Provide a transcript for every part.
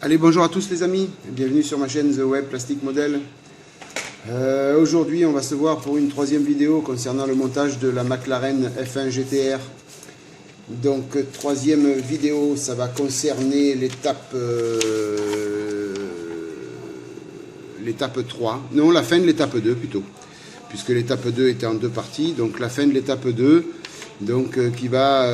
Allez, bonjour à tous les amis, bienvenue sur ma chaîne The Web Plastic Model. Aujourd'hui, on va se voir pour une troisième vidéo concernant le montage de la McLaren F1 GTR. Donc, troisième vidéo, ça va concerner l'étape 3, non, la fin de l'étape 2 plutôt, puisque l'étape 2 était en deux parties, donc la fin de l'étape 2, donc, qui va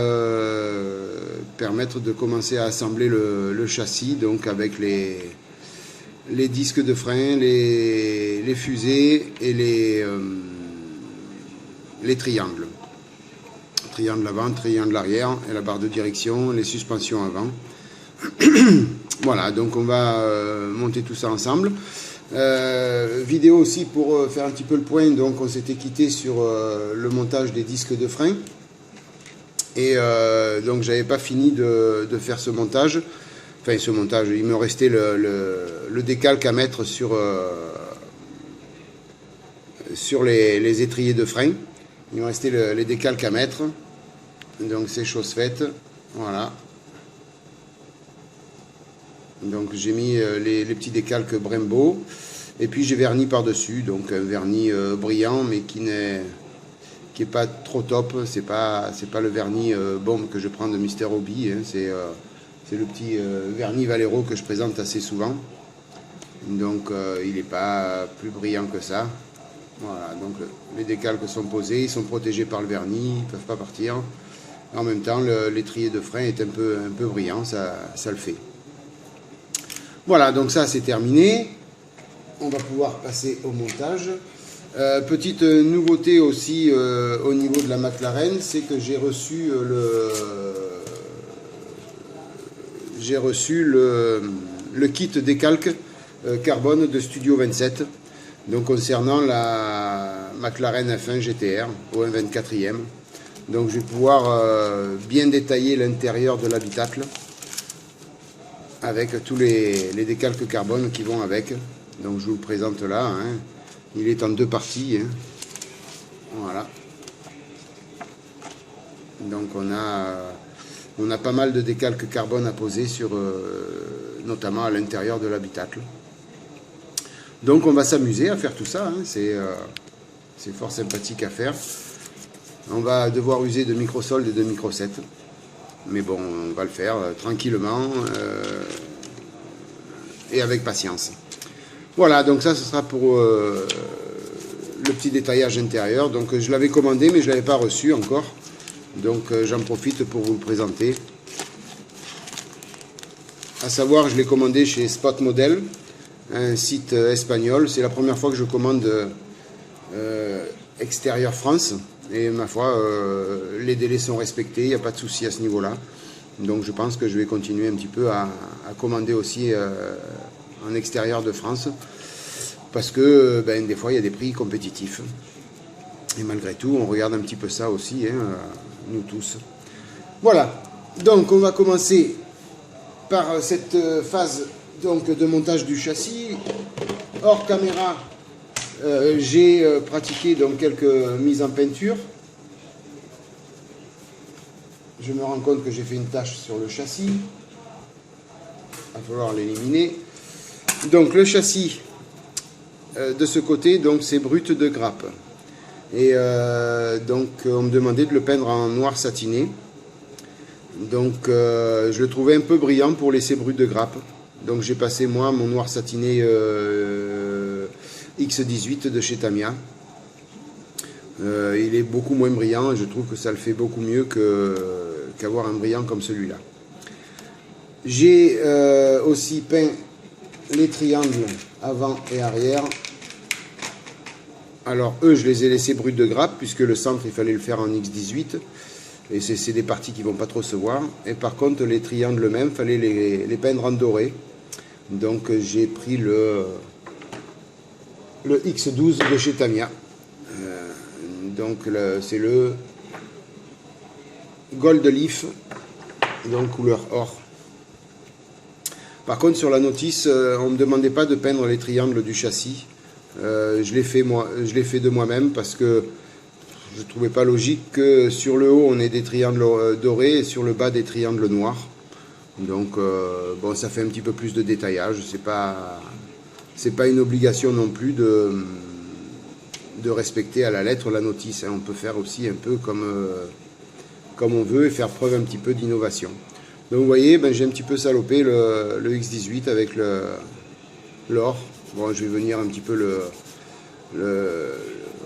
permettre de commencer à assembler le châssis, donc avec les disques de frein, les fusées et les triangles. Triangle avant, triangle arrière et la barre de direction, les suspensions avant. Voilà, donc on va monter tout ça ensemble. Vidéo aussi pour faire un petit peu le point, donc on s'était quitté sur le montage des disques de frein. Et donc j'avais pas fini de faire ce montage. Enfin ce montage, il me restait le décalque à mettre sur les étriers de frein. Il me restait les décalques à mettre. Donc c'est chose faite. Voilà. Donc j'ai mis les petits décalques Brembo. Et puis j'ai verni par-dessus. Donc un vernis brillant mais qui n'est pas trop top. C'est pas le vernis bombe que je prends de Mister Hobby. Hein. C'est le petit vernis Valero que je présente assez souvent. Donc il n'est pas plus brillant que ça. Voilà, donc les décalques sont posés, ils sont protégés par le vernis, ils ne peuvent pas partir. En même temps, l'étrier de frein est un peu brillant, ça le fait. Voilà, donc ça c'est terminé. On va pouvoir passer au montage. Petite nouveauté aussi au niveau de la McLaren, c'est que j'ai reçu le kit décalque carbone de Studio 27. Donc concernant la McLaren F1 GTR au 24e. Donc je vais pouvoir bien détailler l'intérieur de l'habitacle avec tous les décalques carbone qui vont avec. Donc je vous le présente là. Hein. Il est en deux parties. Hein. Voilà. Donc on a pas mal de décalques carbone à poser sur, notamment à l'intérieur de l'habitacle. Donc on va s'amuser à faire tout ça, hein. C'est fort sympathique à faire. On va devoir user de microsoldes et de micro-7. Mais bon, on va le faire tranquillement et avec patience. Voilà, donc ça ce sera pour le petit détaillage intérieur. Donc je l'avais commandé mais je ne l'avais pas reçu encore. Donc j'en profite pour vous le présenter. À savoir, je l'ai commandé chez Spot Model, un site espagnol. C'est la première fois que je commande extérieur France. Et ma foi, les délais sont respectés, il n'y a pas de souci à ce niveau-là. Donc je pense que je vais continuer un petit peu à commander aussi en extérieur de France. Parce que des fois, il y a des prix compétitifs. Et malgré tout, on regarde un petit peu ça aussi, hein, nous tous. Voilà, donc on va commencer par cette phase donc, de montage du châssis. Hors caméra, j'ai pratiqué donc, quelques mises en peinture. Je me rends compte que j'ai fait une tache sur le châssis. Il va falloir l'éliminer. Donc le châssis de ce côté, donc c'est brut de grappe. Et donc on me demandait de le peindre en noir satiné. Donc je le trouvais un peu brillant pour laisser brut de grappe. Donc j'ai passé moi mon noir satiné X18 de chez Tamiya. Il est beaucoup moins brillant et je trouve que ça le fait beaucoup mieux qu'avoir un brillant comme celui-là. J'ai aussi peint les triangles avant et arrière. Alors eux je les ai laissés bruts de grappe puisque le centre il fallait le faire en X18 et c'est des parties qui vont pas trop se voir. Et par contre les triangles eux-mêmes il fallait les peindre en doré. Donc j'ai pris le X12 de chez Tamiya. Donc c'est le Gold Leaf, donc couleur or. Par contre sur la notice, on ne me demandait pas de peindre les triangles du châssis. Je l'ai fait de moi-même parce que je ne trouvais pas logique que sur le haut on ait des triangles dorés et sur le bas des triangles noirs. Donc, bon, ça fait un petit peu plus de détaillage. C'est pas une obligation non plus de respecter à la lettre la notice, hein. On peut faire aussi un peu comme on veut et faire preuve un petit peu d'innovation. Donc vous voyez, ben, j'ai un petit peu salopé le X18 avec l'or. Bon, je vais venir un petit peu le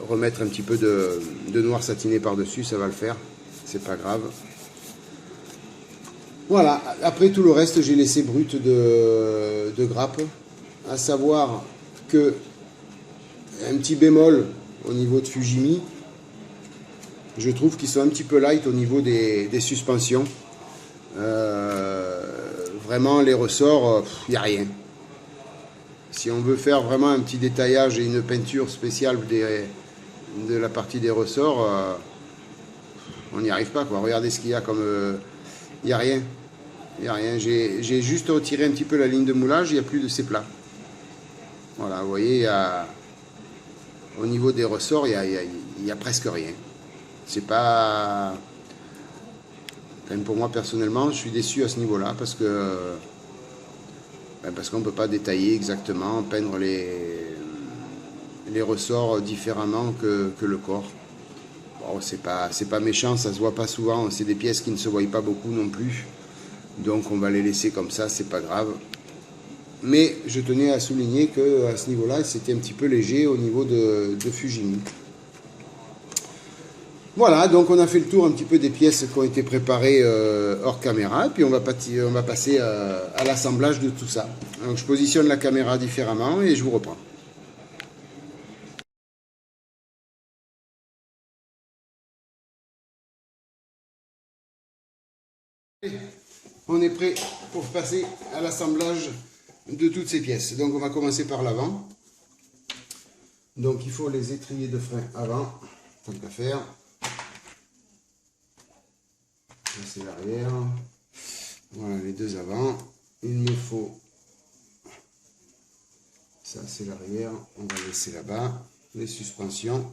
remettre un petit peu de noir satiné par-dessus, ça va le faire. C'est pas grave. Voilà, après tout le reste, j'ai laissé brut de grappe. À savoir que un petit bémol au niveau de Fujimi, je trouve qu'ils sont un petit peu light au niveau des suspensions. Vraiment, les ressorts, il n'y a rien. Si on veut faire vraiment un petit détaillage et une peinture spéciale de la partie des ressorts, on n'y arrive pas, quoi. Regardez ce qu'il y a comme... Il n'y a rien. Il n'y a rien. J'ai juste retiré un petit peu la ligne de moulage, il n'y a plus de ces plats. Voilà, vous voyez, au niveau des ressorts, il y a presque rien. C'est pas... Même pour moi personnellement, je suis déçu à ce niveau-là parce qu'on ne peut pas détailler exactement, peindre les ressorts différemment que le corps. Bon, c'est pas méchant, ça se voit pas souvent, c'est des pièces qui ne se voient pas beaucoup non plus. Donc on va les laisser comme ça, c'est pas grave. Mais je tenais à souligner qu'à ce niveau-là, c'était un petit peu léger au niveau de Fujimi. Voilà, donc on a fait le tour un petit peu des pièces qui ont été préparées hors caméra, et puis on va passer à l'assemblage de tout ça. Donc je positionne la caméra différemment et je vous reprends. On est prêt pour passer à l'assemblage de toutes ces pièces. Donc on va commencer par l'avant. Donc il faut les étriers de frein avant, tant qu'à faire. Ça c'est l'arrière. Voilà les deux avant. Il me faut... Ça c'est l'arrière. On va laisser là-bas. Les suspensions.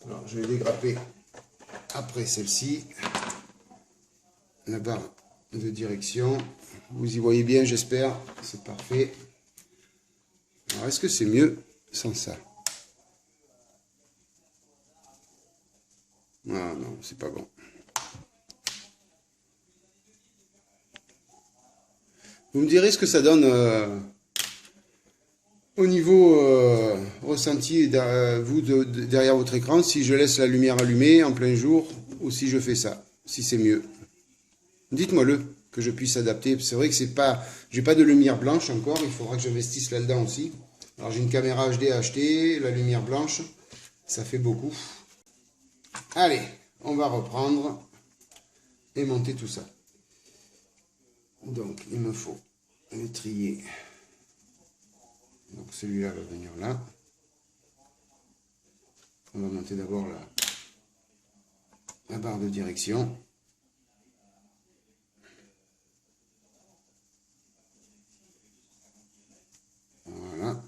Alors je vais dégrapper après celle-ci. La barre de direction. Vous y voyez bien, j'espère. C'est parfait. Alors est-ce que c'est mieux sans ça? Ah non, c'est pas bon. Vous me direz ce que ça donne au niveau ressenti derrière votre écran si je laisse la lumière allumée en plein jour ou si je fais ça, si c'est mieux. Dites-moi-le, que je puisse adapter. C'est vrai que j'ai pas de lumière blanche encore, il faudra que j'investisse là-dedans aussi. Alors j'ai une caméra HD à acheter, la lumière blanche, ça fait beaucoup. Allez, on va reprendre et monter tout ça. Donc il me faut l'étrier. Donc celui-là va venir là. On va monter d'abord la barre de direction. Voilà.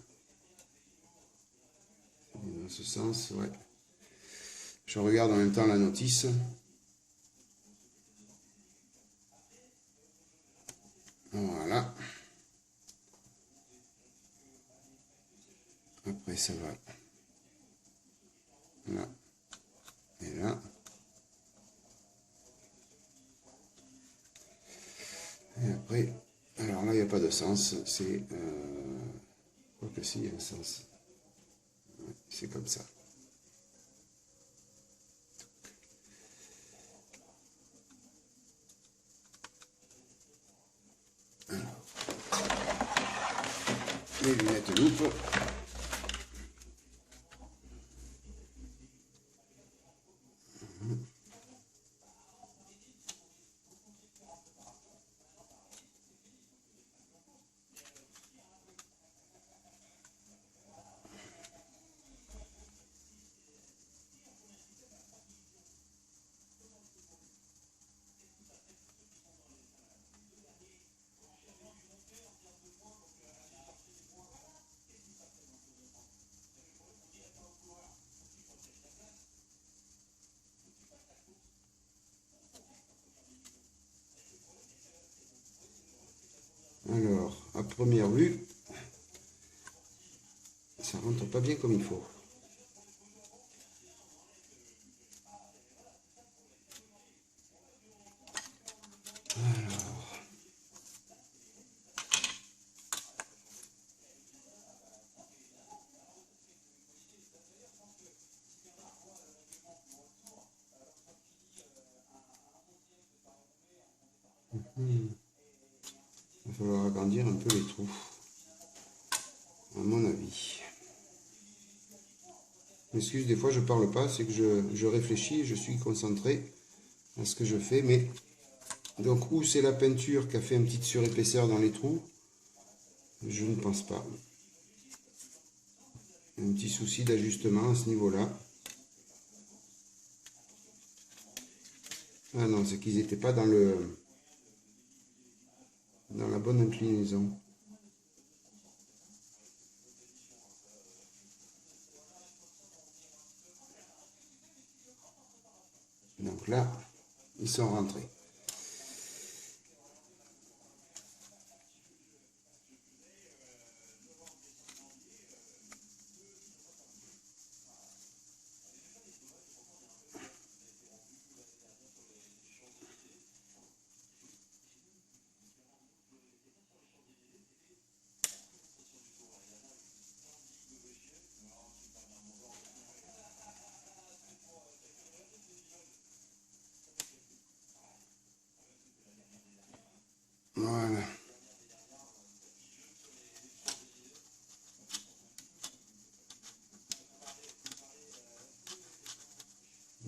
Et dans ce sens, ouais. Je regarde en même temps la notice. Voilà. Après, ça va là et là. Et après, alors là, il n'y a pas de sens. C'est... quoi que si, il y a un sens. Ouais, c'est comme ça. Alors, les lunettes loupe. à première vue, ça rentre pas bien comme il faut. Alors, il va falloir agrandir un peu les trous, à mon avis. Excuse, des fois je parle pas, c'est que je réfléchis, je suis concentré à ce que je fais, mais donc où c'est la peinture qui a fait une petite surépaisseur dans les trous, je ne pense pas. Un petit souci d'ajustement à ce niveau-là. Ah non, c'est qu'ils n'étaient pas dans la bonne inclinaison. Donc là, ils sont rentrés. Voilà.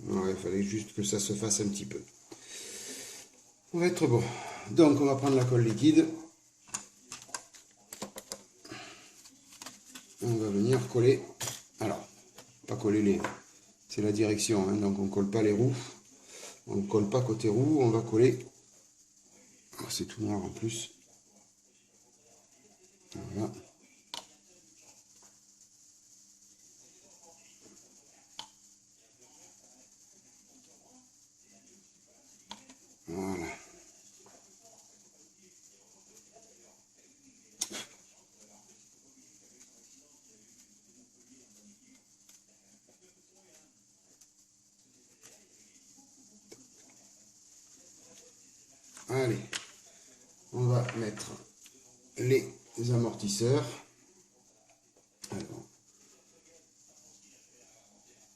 Ouais, il fallait juste que ça se fasse un petit peu. On va être bon. Donc, on va prendre la colle liquide. On va venir coller. Alors, pas coller les... C'est la direction, hein, donc on colle pas les roues. On ne colle pas côté roue, on va coller. Oh, c'est tout noir en plus. Voilà. Voilà. Allez, on va mettre les amortisseurs. Alors,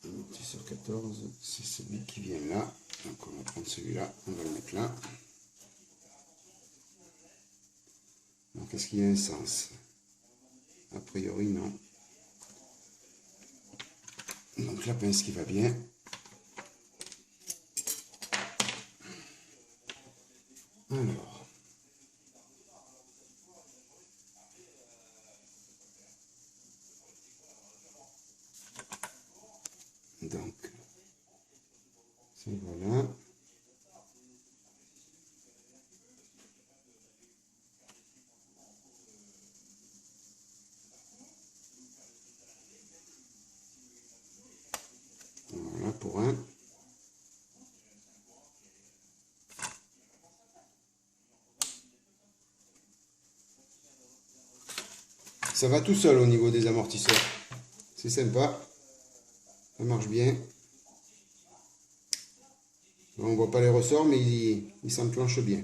amortisseur 14, c'est celui qui vient là. Donc on va prendre celui-là, on va le mettre là. Donc est-ce qu'il y a un sens? A priori non. Donc la pince qui va bien. Alors. Donc, c'est voilà. Voilà pour un. Ça va tout seul au niveau des amortisseurs. C'est sympa. Ça marche bien. On ne voit pas les ressorts, mais il s'enclenche bien.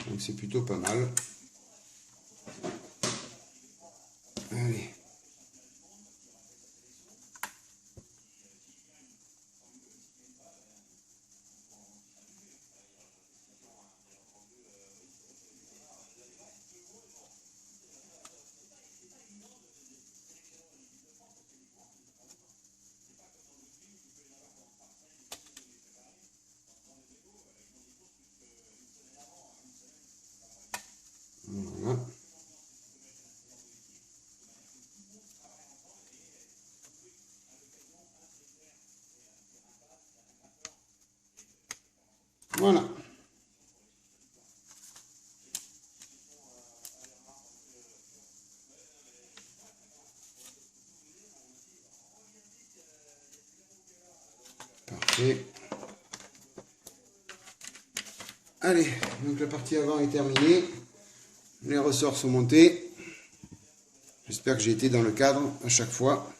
Donc c'est plutôt pas mal. Allez. Voilà. Voilà. Parfait. Allez, donc la partie avant est terminée. Les ressorts sont montés. J'espère que j'ai été dans le cadre à chaque fois.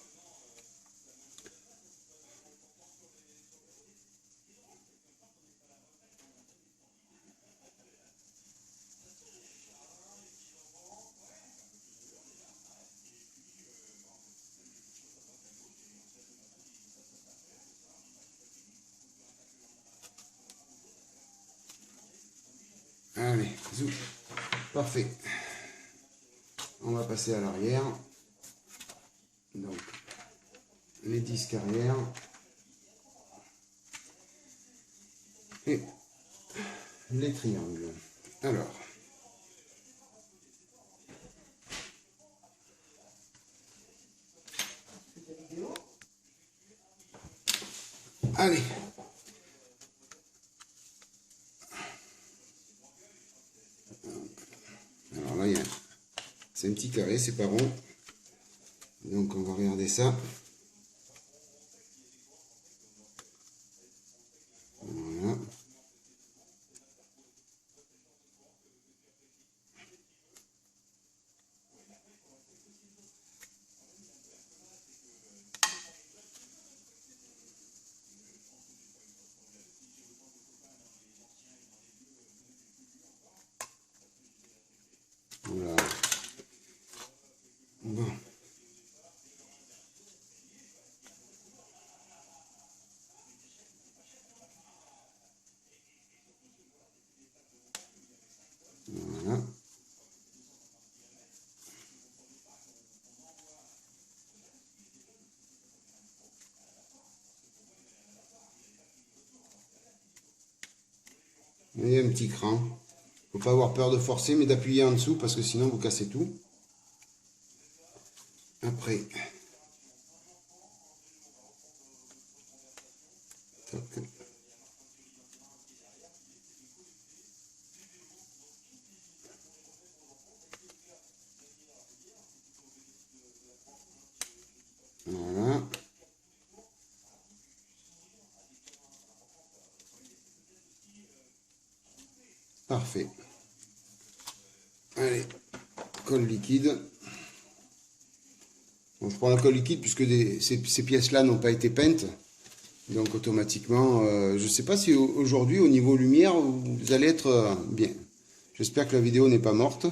Allez, zou. Parfait. On va passer à l'arrière. Donc, les disques arrière. Et les triangles. Alors. Allez. Alors là, c'est un petit carré, c'est pas rond. Donc on va regarder ça. Voilà. Voilà. Bon. Voilà. Et un petit cran. Faut pas avoir peur de forcer, mais d'appuyer en dessous parce que sinon vous cassez tout. Après. Toc. Voilà. Parfait. Allez, colle liquide. Bon, je prends la colle liquide puisque ces pièces-là n'ont pas été peintes. Donc automatiquement, je ne sais pas si aujourd'hui au niveau lumière, vous allez être bien. J'espère que la vidéo n'est pas morte.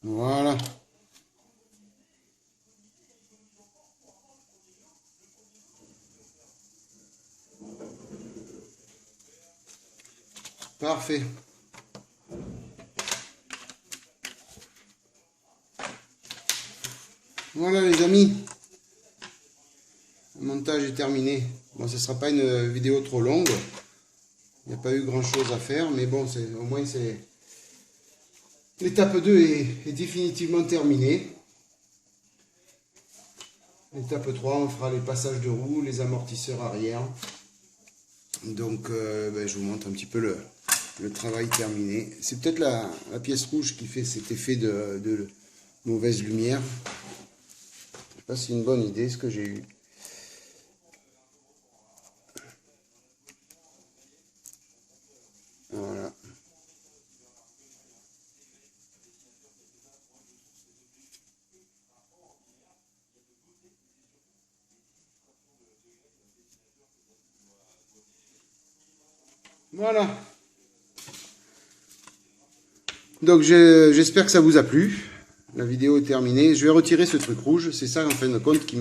Voilà. Parfait. Voilà les amis. Le montage est terminé. Bon, ce ne sera pas une vidéo trop longue. Il n'y a pas eu grand chose à faire, mais bon, au moins c'est... L'étape 2 est définitivement terminée. L'étape 3, on fera les passages de roues, les amortisseurs arrière. Donc, je vous montre un petit peu le travail terminé. C'est peut-être la pièce rouge qui fait cet effet de mauvaise lumière. Je ne sais pas si c'est une bonne idée ce que j'ai eu. Voilà. Voilà. Donc j'espère que ça vous a plu. La vidéo est terminée. Je vais retirer ce truc rouge. C'est ça en fin de compte qui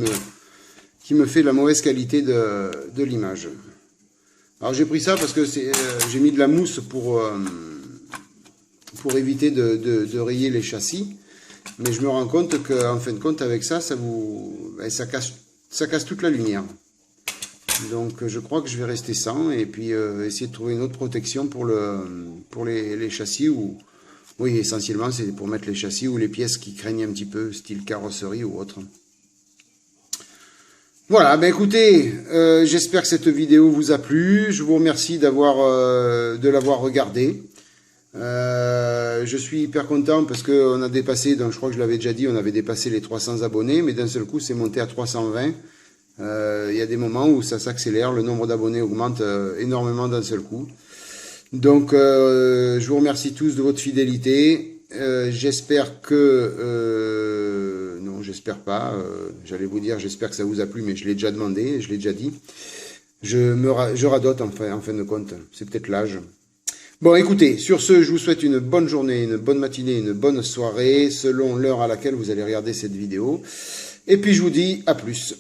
me fait la mauvaise qualité de l'image. Alors j'ai pris ça parce que j'ai mis de la mousse pour éviter de rayer les châssis. Mais je me rends compte qu'en fin de compte avec ça, ça casse toute la lumière. Donc je crois que je vais rester sans et puis essayer de trouver une autre protection pour les châssis. Oui, essentiellement c'est pour mettre les châssis ou les pièces qui craignent un petit peu, style carrosserie ou autre. Voilà, ben écoutez, j'espère que cette vidéo vous a plu. Je vous remercie de l'avoir regardé. Je suis hyper content parce qu'on a dépassé, donc je crois que je l'avais déjà dit, on avait dépassé les 300 abonnés, mais d'un seul coup c'est monté à 320. Il y a des moments où ça s'accélère, le nombre d'abonnés augmente énormément d'un seul coup. Donc je vous remercie tous de votre fidélité. J'espère que... non, j'espère pas. J'allais vous dire, j'espère que ça vous a plu, mais je l'ai déjà demandé, je l'ai déjà dit. Je radote en fin de compte. C'est peut-être l'âge. Bon, écoutez, sur ce, je vous souhaite une bonne journée, une bonne matinée, une bonne soirée, selon l'heure à laquelle vous allez regarder cette vidéo. Et puis, je vous dis à plus.